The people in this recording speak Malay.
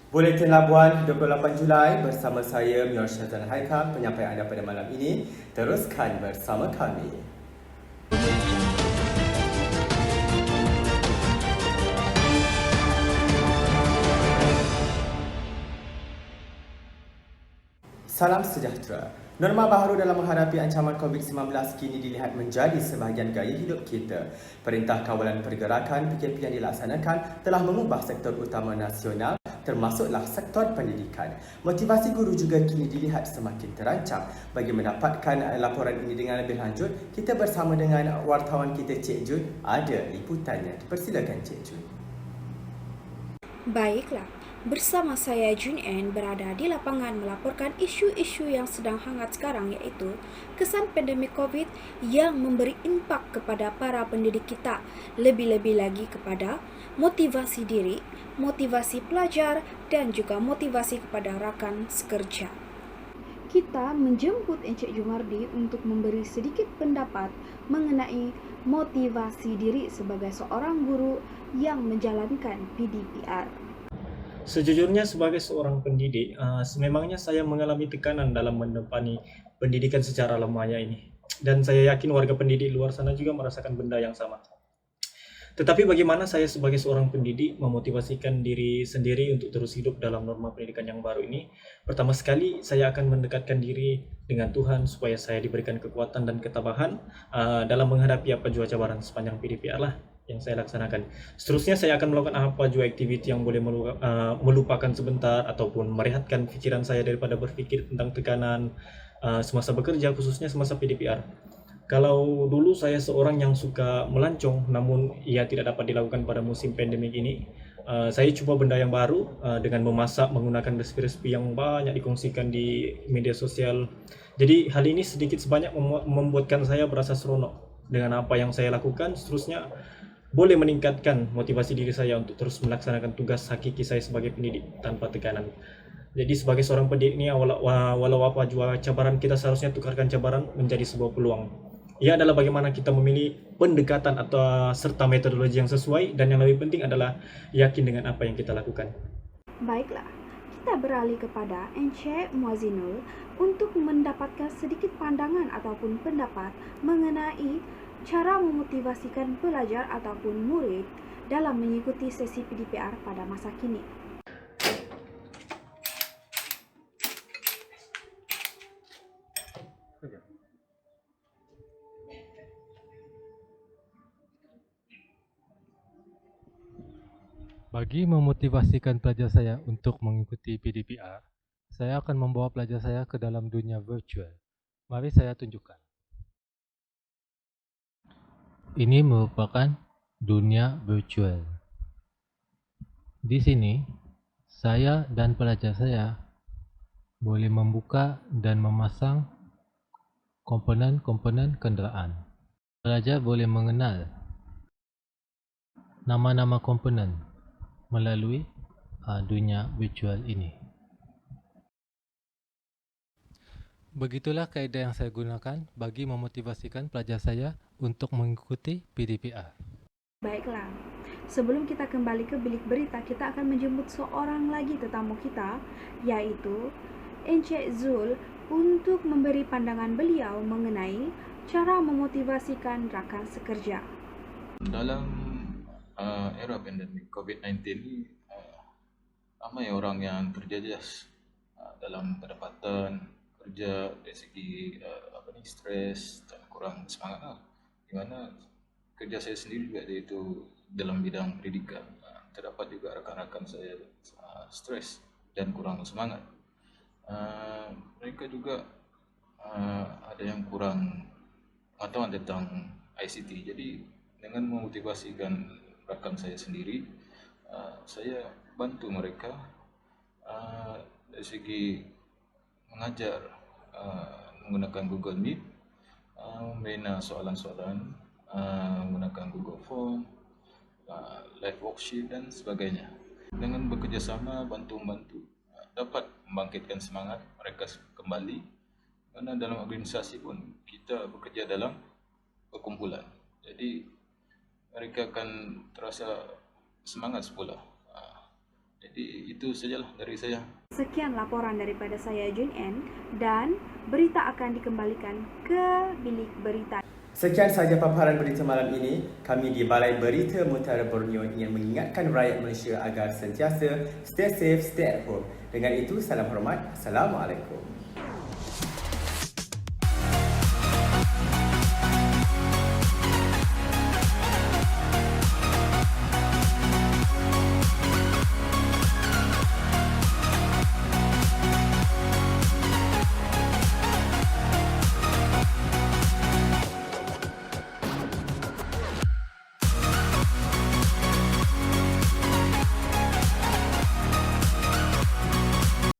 Buletin Labuan 28 Julai bersama saya Mior Syazan Haikal. Penyampaian anda pada malam ini, teruskan bersama kami. Salam sejahtera. Norma baharu dalam menghadapi ancaman COVID-19 kini dilihat menjadi sebahagian gaya hidup kita. Perintah Kawalan Pergerakan PKP yang dilaksanakan telah mengubah sektor utama nasional termasuklah sektor pendidikan. Motivasi guru juga kini dilihat semakin terancam. Bagi mendapatkan laporan ini dengan lebih lanjut, kita bersama dengan wartawan kita Cik Jun. Ada liputannya. Dipersilakan Cik Jun. Baiklah, bersama saya Jun N berada di lapangan melaporkan isu-isu yang sedang hangat sekarang, iaitu kesan pandemik COVID yang memberi impak kepada para pendidik kita, lebih-lebih lagi kepada motivasi diri, motivasi pelajar, dan juga motivasi kepada rakan sekerja. Kita menjemput Encik Jumardi untuk memberi sedikit pendapat mengenai motivasi diri sebagai seorang guru yang menjalankan PDPR. Sejujurnya sebagai seorang pendidik, sememangnya saya mengalami tekanan dalam menepani pendidikan secara lemahnya ini. Dan saya yakin warga pendidik luar sana juga merasakan benda yang sama. Tetapi bagaimana saya sebagai seorang pendidik memotivasikan diri sendiri untuk terus hidup dalam norma pendidikan yang baru ini? Pertama sekali, saya akan mendekatkan diri dengan Tuhan supaya saya diberikan kekuatan dan ketabahan dalam menghadapi apa jua cabaran sepanjang PDPR lah yang saya laksanakan. Seterusnya saya akan melakukan apa jua aktiviti yang boleh melupakan sebentar ataupun merehatkan pikiran saya daripada berpikir tentang tekanan semasa bekerja, khususnya semasa PDPR. Kalau dulu saya seorang yang suka melancong, namun ia tidak dapat dilakukan pada musim pandemik ini. Saya coba benda yang baru dengan memasak menggunakan resipi-resipi yang banyak dikongsikan di media sosial. Jadi hal ini sedikit sebanyak membuatkan saya berasa seronok dengan apa yang saya lakukan. Seterusnya boleh meningkatkan motivasi diri saya untuk terus melaksanakan tugas hakiki saya sebagai pendidik tanpa tekanan. Jadi sebagai seorang pendidik ini, walau apa jua cabaran, kita seharusnya tukarkan cabaran menjadi sebuah peluang. Ia adalah bagaimana kita memilih pendekatan atau serta metodologi yang sesuai, dan yang lebih penting adalah yakin dengan apa yang kita lakukan. Baiklah, kita beralih kepada Encik Muazinul untuk mendapatkan sedikit pandangan ataupun pendapat mengenai cara memotivasikan pelajar ataupun murid dalam mengikuti sesi PDPR pada masa kini. Bagi memotivasikan pelajar saya untuk mengikuti PDPR, saya akan membawa pelajar saya ke dalam dunia virtual. Mari saya tunjukkan. Ini merupakan dunia virtual. Di sini, saya dan pelajar saya boleh membuka dan memasang komponen-komponen kenderaan. Pelajar boleh mengenal nama-nama komponen melalui dunia virtual ini. Begitulah kaedah yang saya gunakan bagi memotivasikan pelajar saya untuk mengikuti PDPR. Baiklah, sebelum kita kembali ke bilik berita, kita akan menjemput seorang lagi tetamu kita, yaitu Encik Zul, untuk memberi pandangan beliau mengenai cara memotivasikan rakan sekerja. Dalam era pandemik COVID-19 ini, ramai orang yang terjejas dalam pendapatan kerja dari segi stres dan kurang semangat lah. Di mana kerja saya sendiri juga iaitu dalam bidang pendidikan, terdapat juga rakan-rakan saya stres dan kurang semangat. Mereka juga ada yang kurang pengetahuan tentang ICT. Jadi dengan memotivasikan rakan saya sendiri, saya bantu mereka dari segi mengajar menggunakan Google Meet, membina soalan-soalan menggunakan Google Form, live worksheet dan sebagainya. Dengan bekerjasama bantu-membantu dapat membangkitkan semangat mereka kembali, karena dalam organisasi pun kita bekerja dalam perkumpulan. Jadi mereka akan terasa semangat semula Jadi itu sajalah dari saya. Sekian laporan daripada saya Jun N dan berita akan dikembalikan ke bilik berita. Sekian sahaja paparan berita malam ini. Kami di Balai Berita Mutiara Borneo ingin mengingatkan rakyat Malaysia agar sentiasa stay safe, stay at home. Dengan itu, salam hormat. Assalamualaikum.